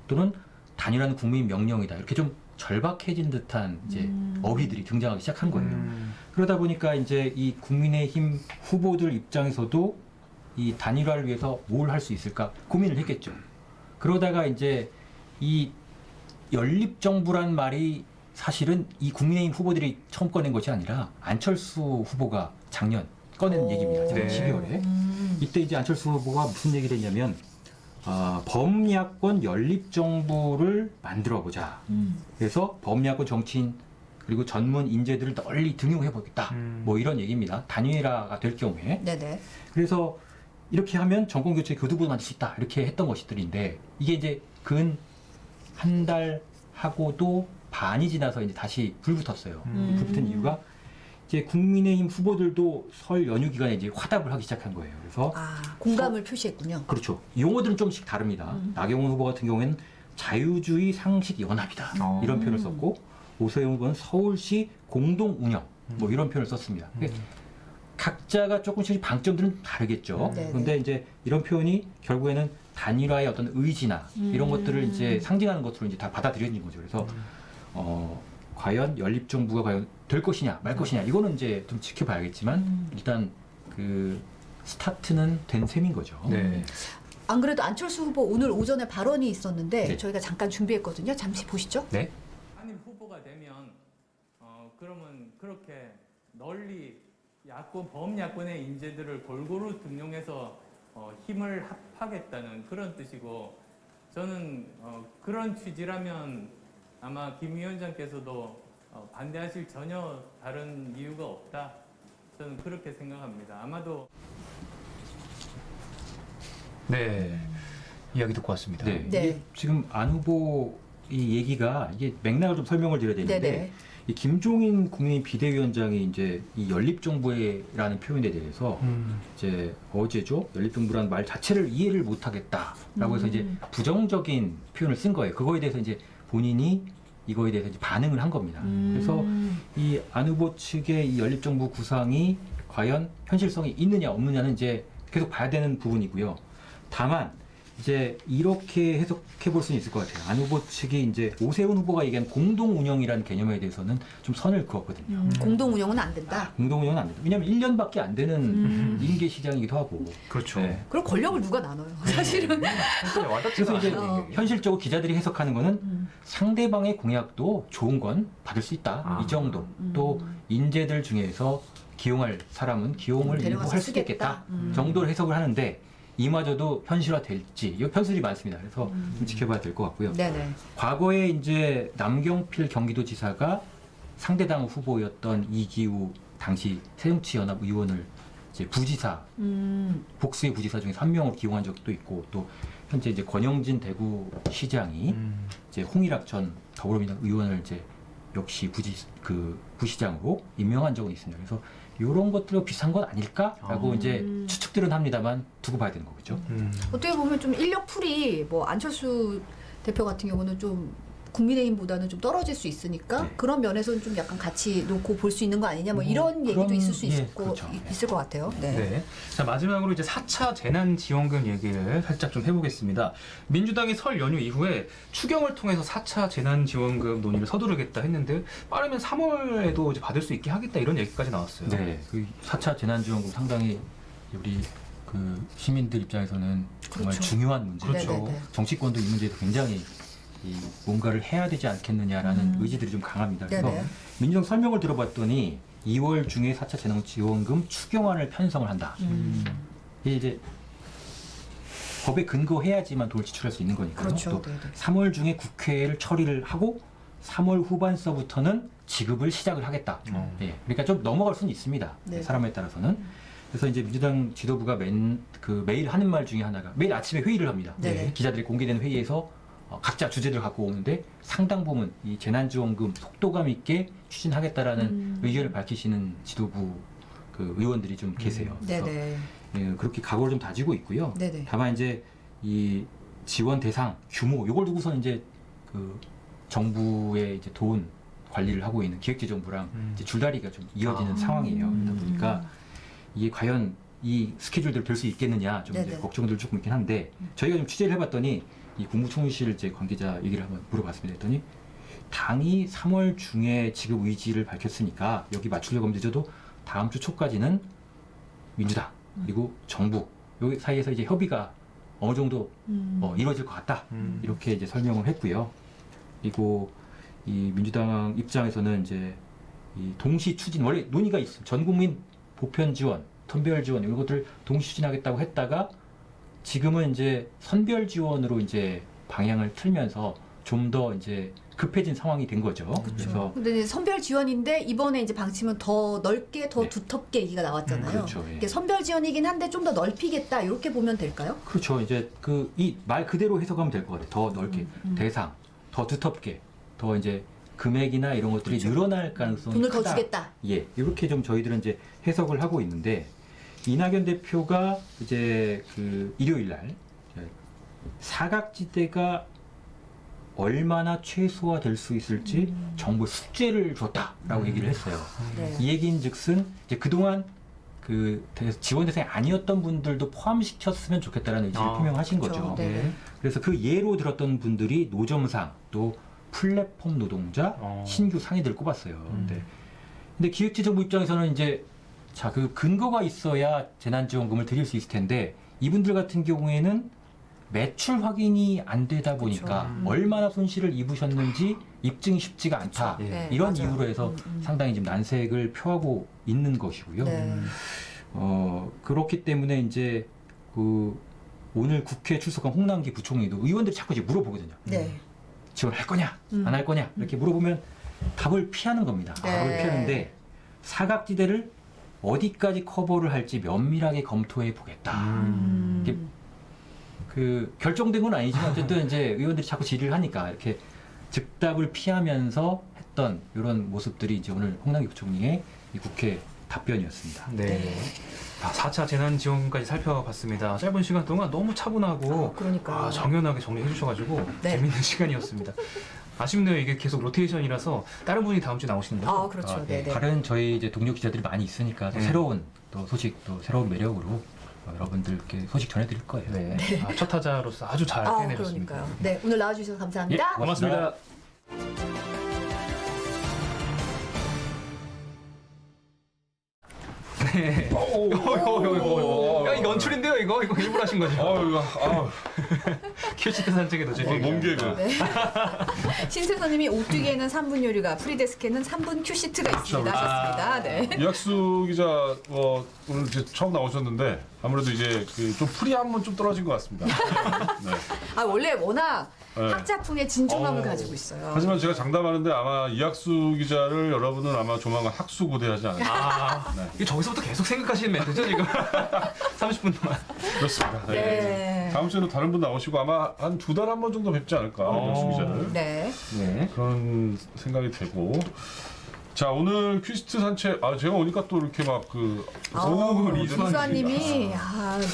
또는 단일화는 국민 명령이다 이렇게 좀 절박해진 듯한 이제 어휘들이 등장하기 시작한 거예요. 그러다 보니까 이제 이 국민의힘 후보들 입장에서도 이 단일화를 위해서 뭘 할 수 있을까 고민을 했겠죠. 그러다가 이제 이 연립정부란 말이 사실은 이 국민의힘 후보들이 처음 꺼낸 것이 아니라 안철수 후보가 작년 꺼낸 얘기입니다. 작년 네. 12월에. 이때 이제 안철수 후보가 무슨 얘기를 했냐면 범야권 연립정부를 만들어보자. 그래서 범야권 정치인 그리고 전문 인재들을 널리 등용해보겠다. 뭐 이런 얘기입니다. 단일화가 될 경우에. 네네. 그래서 이렇게 하면 정권교체 교두보도 만들 수 있다. 이렇게 했던 것들인데 이게 이제 근 한 달 하고도 반이 지나서 이제 다시 불붙었어요. 불붙은 이유가 이제 국민의힘 후보들도 설 연휴 기간에 이제 화답을 하기 시작한 거예요. 그래서 공감을 표시했군요. 그렇죠. 용어들은 좀씩 다릅니다. 나경원 후보 같은 경우에는 자유주의 상식 연합이다 이런 표현을 썼고 오세훈 후보는 서울시 공동 운영 뭐 이런 표현을 썼습니다. 각자가 조금씩 방점들은 다르겠죠. 그런데 이제 이런 표현이 결국에는 단일화의 어떤 의지나 이런 것들을 이제 상징하는 것으로 이제 다 받아들여진 거죠. 그래서 과연 연립정부가 과연 될 것이냐 말 것이냐 이거는 이제 좀 지켜봐야겠지만 일단 그 스타트는 된 셈인 거죠. 네. 안 그래도 안철수 후보 오늘 오전에 발언이 있었는데 네. 저희가 잠깐 준비했거든요. 잠시 보시죠. 네. 한임 후보가 되면 그러면 그렇게 널리 야권 범야권의 인재들을 골고루 등용해서 힘을 합하겠다는 그런 뜻이고 저는 그런 취지라면 아마 김 위원장께서도 반대하실 전혀 다른 이유가 없다. 저는 그렇게 생각합니다. 아마도 네. 이야기 듣고 왔습니다. 네. 이게 지금 안 후보 이 얘기가 이게 맥락을 좀 설명을 드려야 되는데 네네. 이 김종인 국민의힘 비대위원장이 이제 이 연립정부라는 표현에 대해서 이제 어제죠, 연립정부라는 말 자체를 이해를 못하겠다라고 해서 이제 부정적인 표현을 쓴 거예요. 그거에 대해서 이제 본인이 이거에 대해서 이제 반응을 한 겁니다. 그래서 이 안 후보 측의 이 연립정부 구상이 과연 현실성이 있느냐 없느냐는 이제 계속 봐야 되는 부분이고요. 다만 이제 이렇게 해석해 볼 수는 있을 것 같아요. 안 후보 측이 이제 오세훈 후보가 얘기한 공동 운영이라는 개념에 대해서는 좀 선을 그었거든요. 공동 운영은 안 된다. 공동 운영은 안 된다. 왜냐하면 1년밖에 안 되는 임계 시장이기도 하고. 그렇죠. 네. 그럼 권력을 누가 나눠요? 사실은. 그래서 이제 현실적으로 기자들이 해석하는 거는 상대방의 공약도 좋은 건 받을 수 있다. 이 정도. 또 인재들 중에서 기용할 사람은 기용을 일부 할 수도 있겠다. 정도로 해석을 하는데 이마저도 현실화될지 이 편수들이 많습니다. 그래서 좀 지켜봐야 될 것 같고요. 네네. 과거에 이제 남경필 경기도지사가 상대당 후보였던 이기우 당시 새정치연합 의원을 이제 부지사 복수의 부지사 중에서 한 명으로 기용한 적도 있고 또 현재 이제 권영진 대구시장이 이제 홍일학 전 더불어민주당 의원을 이제 역시 부시장으로 임명한 적은 있습니다. 그래서 이런 것들과 비슷한 건 아닐까라고 이제 추측들은 합니다만 두고 봐야 되는 거겠죠. 어떻게 보면 좀 인력풀이 뭐 안철수 대표 같은 경우는 좀 국민의힘보다는 좀 떨어질 수 있으니까 네. 그런 면에서는 좀 약간 같이 놓고 볼 수 있는 거 아니냐 뭐 이런 얘기도 있을 수 그렇죠. 있을 것 같아요. 네. 네. 자, 마지막으로 이제 4차 재난지원금 얘기를 살짝 좀 해보겠습니다. 민주당이 설 연휴 이후에 추경을 통해서 4차 재난지원금 논의를 서두르겠다 했는데 빠르면 3월에도 이제 받을 수 있게 하겠다 이런 얘기까지 나왔어요. 네, 그 4차 재난지원금 상당히 우리 그 시민들 입장에서는 정말 그렇죠. 중요한 문제죠. 그렇죠. 정치권도 이 문제에도 굉장히 뭔가를 해야 되지 않겠느냐라는 의지들이 좀 강합니다. 그래서 네네. 민주당 설명을 들어봤더니 2월 중에 4차 재난지원금 추경안을 편성을 한다. 이게 이제 법에 근거해야지만 돈을 지출할 수 있는 거니까요. 그렇죠. 또 네네. 3월 중에 국회를 처리를 하고 3월 후반서부터는 지급을 시작을 하겠다. 예, 그러니까 좀 넘어갈 수는 있습니다. 네. 사람에 따라서는. 그래서 이제 민주당 지도부가 매일 하는 말 중에 하나가 매일 아침에 회의를 합니다. 네네. 기자들이 공개된 회의에서 각자 주제를 갖고 오는데 상당 부분 이 재난지원금 속도감 있게 추진하겠다라는 의견을 밝히시는 지도부 그 의원들이 좀 계세요. 그래서 네네. 예, 그렇게 각오를 좀 다지고 있고요. 네네. 다만 이제 이 지원 대상 규모 이걸 두고서는 이제 그 정부의 이제 돈 관리를 하고 있는 기획재정부랑 이제 줄다리가 좀 이어지는 상황이에요. 그러다 보니까 이게 과연 이 스케줄대로 될 수 있겠느냐 좀 이제 네네. 걱정들 조금 있긴 한데 저희가 좀 취재를 해봤더니 이 국무총리실 이제 관계자 얘기를 한번 물어봤습니다. 했더니 당이 3월 중에 지급 의지를 밝혔으니까 여기 맞추려고 하면 늦어도 다음 주 초까지는 민주당 그리고 정부 여기 사이에서 이제 협의가 어느 정도 이루어질 것 같다 이렇게 이제 설명을 했고요. 그리고 이 민주당 입장에서는 이제 이 동시 추진 원래 논의가 있어 전 국민 보편 지원, 선별 지원 이런 것들 동시 추진하겠다고 했다가 지금은 이제 선별 지원으로 이제 방향을 틀면서 좀 더 이제 급해진 상황이 된 거죠. 그래서 근데 이제 선별 지원인데 이번에 이제 방침은 더 넓게 더 네. 두텁게 얘기가 나왔잖아요. 그렇죠. 예. 이게 선별 지원이긴 한데 좀 더 넓히겠다 이렇게 보면 될까요? 그렇죠. 이제 그 이 말 그대로 해석하면 될 것 같아요. 더 넓게 대상, 더 두텁게, 더 이제 금액이나 이런 것들이 늘어날 가능성이 돈을 더 크다. 주겠다. 예, 이렇게 좀 저희들은 이제 해석을 하고 있는데 이낙연 대표가 이제 그 일요일 날 사각지대가 얼마나 최소화될 수 있을지 정부 숙제를 줬다라고 얘기를 했어요. 네. 이 얘기인즉슨 이제 그동안 그 지원 대상이 아니었던 분들도 포함시켰으면 좋겠다라는 의지를 표명하신 그렇죠. 거죠. 네. 그래서 그 예로 들었던 분들이 노점상 또 플랫폼 노동자 신규 상위들을 꼽았어요. 근데 기획재정부 입장에서는 이제 자, 그 근거가 있어야 재난지원금을 드릴 수 있을 텐데 이분들 같은 경우에는 매출 확인이 안 되다 보니까 얼마나 손실을 입으셨는지 입증이 쉽지가 않다. 네, 이런 맞아요. 이유로 해서 상당히 지금 난색을 표하고 있는 것이고요. 네. 그렇기 때문에 이제 그 오늘 국회에 출석한 홍남기 부총리도 의원들이 자꾸 이제 물어보거든요. 네. 지원할 거냐, 안 할 거냐 이렇게 물어보면 답을 피하는 겁니다. 네. 답을 피하는데 사각지대를 어디까지 커버를 할지 면밀하게 검토해 보겠다. 이게 그 결정된 건 아니지만 어쨌든 이제 의원들이 자꾸 질의를 하니까 이렇게 즉답을 피하면서 했던 이런 모습들이 이제 오늘 홍남기 부총리의 이 국회 답변이었습니다. 네. 4차 재난지원까지 살펴봤습니다. 짧은 시간 동안 너무 차분하고 그러니까요. 정연하게 정리해 주셔가지고 네. 재밌는 시간이었습니다. 아쉽네요. 이게 계속 로테이션이라서 다른 분이 다음 주에 나오시는 거죠? 아, 그렇죠. 네, 네. 다른 저희 이제 동료 기자들이 많이 있으니까 또 새로운 또 소식, 또 새로운 매력으로 여러분들께 소식 전해드릴 거예요. 네. 첫 타자로서 아주 잘 해내셨습니다. 그러니까요. 네, 오늘 나와주셔서 감사합니다. 예, 고맙습니다. 네. 야, 이거 연출인데요, 이거 일부러 하신 거죠? 큐시트 산책에 도저히. 몸개그. 네. 신세선님이 오뚜기에는 3분 요리가, 프리데스크에는 3분 큐시트가 있습니다 하셨습니다. 네. 이학수 기자 오늘 이제 처음 나오셨는데 아무래도 이제 좀 프리함은 좀 떨어진 것 같습니다. 네. 원래 워낙 네. 학자풍의 진중함을 가지고 있어요. 하지만 제가 장담하는데 아마 이학수 기자를 여러분은 아마 조만간 학수 고대하지 않을까. 네. 이게 저기서부터 계속 생각하시는 멘트죠, 지금? 30분 동안. 그렇습니다. 네. 다음 주에는 다른 분 나오시고 아마 한 2달 한 번 정도 뵙지 않을까, 이학수 기자를. 네. 그런 생각이 되고. 자, 오늘 퀴스트 산책, 제가 오니까 또 이렇게 막 이수아님이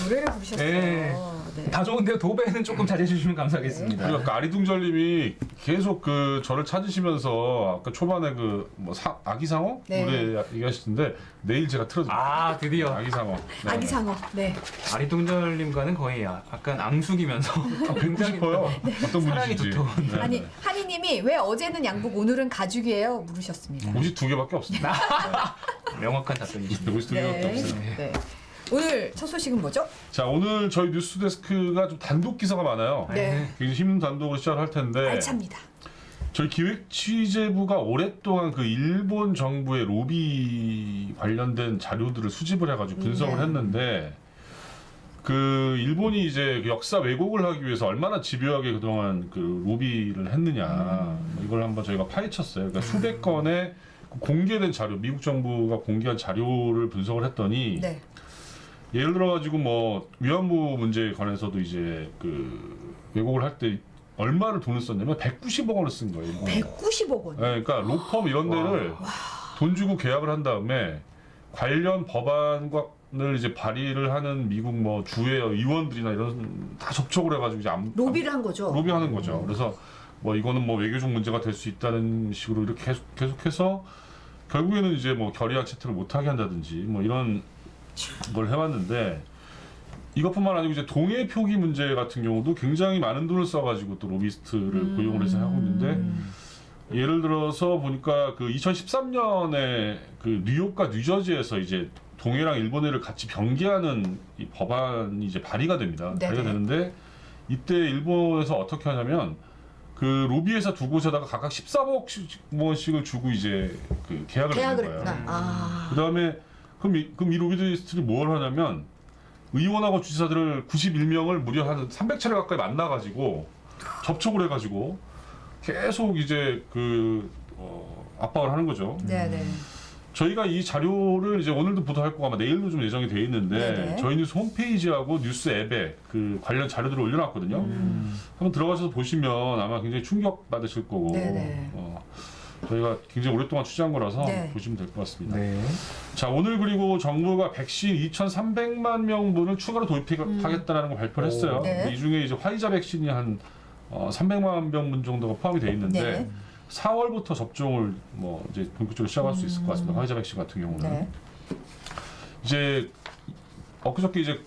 노래를 부르셨어요. 네. 네. 다 좋은데요. 도배는 조금 자제해 주시면 감사하겠습니다. 그리고 아까 아리둥절님이 계속 저를 찾으시면서 아까 초반에 아기상어 네. 노래 얘기하시던데 내일 제가 틀어드릴게요. 드디어 아기상어. 네. 아기상어. 네. 아리둥절님과는 거의 약간 앙숙이면서 굉장히 싶어요. 어떤 사랑이 분이신지. 두터운. 네. 아니 한이님이 왜 어제는 양복 오늘은 가죽이에요 물으셨습니다. 옷이 2개밖에 없습니다. 명확한 답변이시죠. 옷이 2개밖에 없어요. 네. 오늘 첫 소식은 뭐죠? 자, 오늘 저희 뉴스데스크가 좀 단독 기사가 많아요. 네. 굉장히 힘든 단독으로 시작을 할 텐데 알찹니다. 저희 기획취재부가 오랫동안 일본 정부의 로비 관련된 자료들을 수집을 해가지고 분석을 했는데 일본이 이제 역사 왜곡을 하기 위해서 얼마나 집요하게 그동안 로비를 했느냐 이걸 한번 저희가 파헤쳤어요. 그러니까 수백 건의 공개된 자료, 미국 정부가 공개한 자료를 분석을 했더니 네. 예를 들어가지고 위안부 문제에 관해서도 이제 왜곡을 할 때 얼마를 돈을 썼냐면 190억 원을 쓴 거예요. 190억 원. 네, 그러니까 로펌 이런 데를 돈 주고 계약을 한 다음에 관련 법안을 이제 발의를 하는 미국 주의 의원들이나 이런 다 접촉을 해가지고 이제 로비를 한 거죠. 로비하는 거죠. 그래서 이거는 외교적 문제가 될 수 있다는 식으로 이렇게 계속해서 결국에는 이제 결의안 채택을 못하게 한다든지 이런 걸 해왔는데 이것뿐만 아니고 이제 동해 표기 문제 같은 경우도 굉장히 많은 돈을 써가지고 또 로비스트를 고용을 해서 하고 있는데 예를 들어서 보니까 2013년에 뉴욕과 뉴저지에서 이제 동해랑 일본해를 같이 병기하는 이 법안이 이제 발의가 됩니다. 네네. 발의가 되는데 이때 일본에서 어떻게 하냐면 로비회사 두 곳에다가 각각 14억 원씩을 주고 이제 계약을 맺는 거예요. 했구나. 그다음에 그럼 이 로비스트들이 뭘 하냐면 의원하고 주지사들을 91명을 무려 한 300차례 가까이 만나가지고 접촉을 해가지고 계속 이제 압박을 하는 거죠. 네네. 저희가 이 자료를 이제 오늘도 보도할 거고 아마 내일도 좀 예정이 돼 있는데 네네. 저희 뉴스 홈페이지하고 뉴스 앱에 관련 자료들을 올려놨거든요. 한번 들어가셔서 보시면 아마 굉장히 충격 받으실 거고 저희가 굉장히 오랫동안 취재한 거라서 보시면 될 것 같습니다. 자, 오늘 그리고 정부가 백신 2,300만 명분을 추가로 도입하겠다는 걸 발표를 했어요. 이 중에 이제 화이자 백신이 한 300만 명분 정도가 포함이 돼 있는데 4월부터 접종을 이제 본격적으로 시작할 수 있을 것 같습니다. 화이자 백신 같은 경우는 이제 엊그저께 이제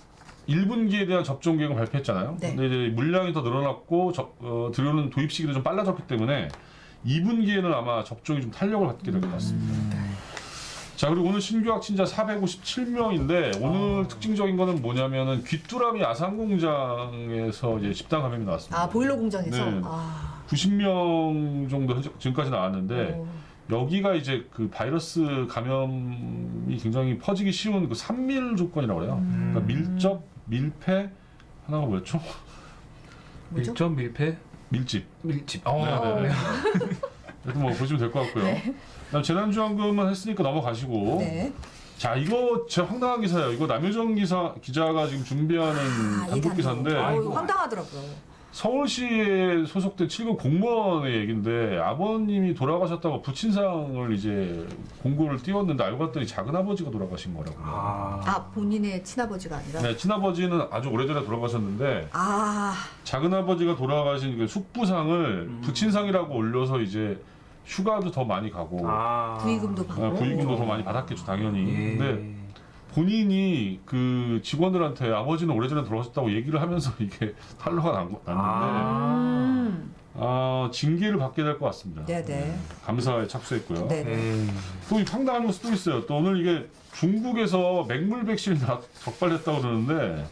1분기에 대한 접종 계획을 발표했잖아요. 근데 이제 물량이 더 늘어났고 들여오는 도입 시기도 좀 빨라졌기 때문에 2분기에는 아마 접종이 좀 탄력을 받게 될 것 같습니다. 자, 그리고 오늘 신규 확진자 457명인데 오늘 특징적인 거는 뭐냐면은 귀뚜라미 아산공장에서 이제 집단 감염이 나왔습니다. 보일러 공장에서. 네. 90명 정도 지금까지 나왔는데 여기가 이제 바이러스 감염이 굉장히 퍼지기 쉬운 3밀 조건이라고 그래요. 그러니까 밀접, 밀폐, 하나가 뭐였죠? 밀접, 밀폐, 밀집. 밀집. 네네네. 하여튼 보시면 될 것 같고요. 그다음 재난지원금은 했으니까 넘어가시고. 자, 이거 진짜 황당한 기사예요. 이거 남효정 기자가 지금 준비하는 단독 기사인데. 황당하더라고요. 서울시에 소속된 7급 공무원의 얘기인데 아버님이 돌아가셨다고 부친상을 이제 공고를 띄웠는데 알고 봤더니 작은아버지가 돌아가신 거라고요. 아, 본인의 친아버지가 아니라? 네, 친아버지는 아주 오래전에 돌아가셨는데 작은아버지가 돌아가신 그 숙부상을 부친상이라고 올려서 이제 휴가도 더 많이 가고 부의금도 받고 부의금도 더 많이 받았겠죠 당연히. 근데 본인이 그 직원들한테 아버지는 오래전에 돌아가셨다고 얘기를 하면서 이게 탄로가 났는데 징계를 받게 될 것 같습니다. 네네. 감사에 착수했고요. 네네. 또 이 황당한 뉴스 또 있어요. 또 오늘 이게 중국에서 맹물 백신이 적발됐다고 그러는데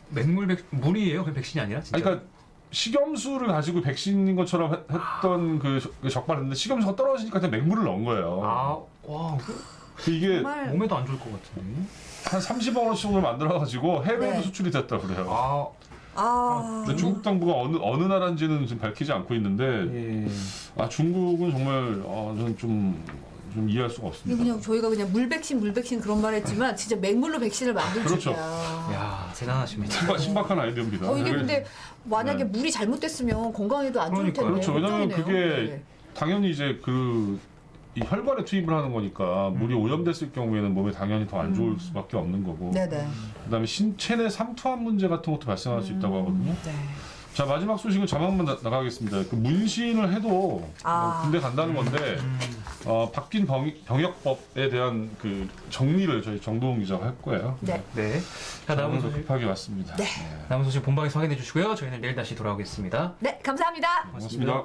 물이에요? 그 백신이 아니라 진짜? 아니, 그러니까 식염수를 가지고 백신인 것처럼 했던 그 적발했는데 식염수가 떨어지니까 그냥 맹물을 넣은 거예요. 와, 이게 몸에도 안 좋을 것 같은데. 한 30억 원씩을 만들어가지고 해외에도 네. 수출이 됐다 그래요. 근데 중국 당부가 어느 나라인지는 지금 밝히지 않고 있는데 중국은 정말 저는 좀 이해할 수가 없습니다. 그냥 저희가 그냥 물백신 그런 말 했지만 진짜 맹물로 백신을 만들 그렇죠. 줄이야. 야, 대단하십니다. 신박한 아이디어입니다. 이게 근데 만약에 물이 잘못됐으면 건강에도 안 좋을 텐데. 그렇죠. 왜냐하면 걱정이네요. 그게 네. 당연히 이제 이 혈관에 투입을 하는 거니까 물이 오염됐을 경우에는 몸에 당연히 더 안 좋을 수밖에 없는 거고. 네네. 그다음에 신체내 삼투압 문제 같은 것도 발생할 수 있다고 하거든요. 네. 자, 마지막 소식은 자막만 나가겠습니다. 그 문신을 해도 군대 간다는 건데 바뀐 병역법에 대한 그 정리를 저희 정도훈 기자가 할 거예요. 네. 네. 자, 남은 소식 급하게 왔습니다. 네. 남은 소식 본방에서 확인해 주시고요. 저희는 내일 다시 돌아오겠습니다. 네, 감사합니다. 고맙습니다.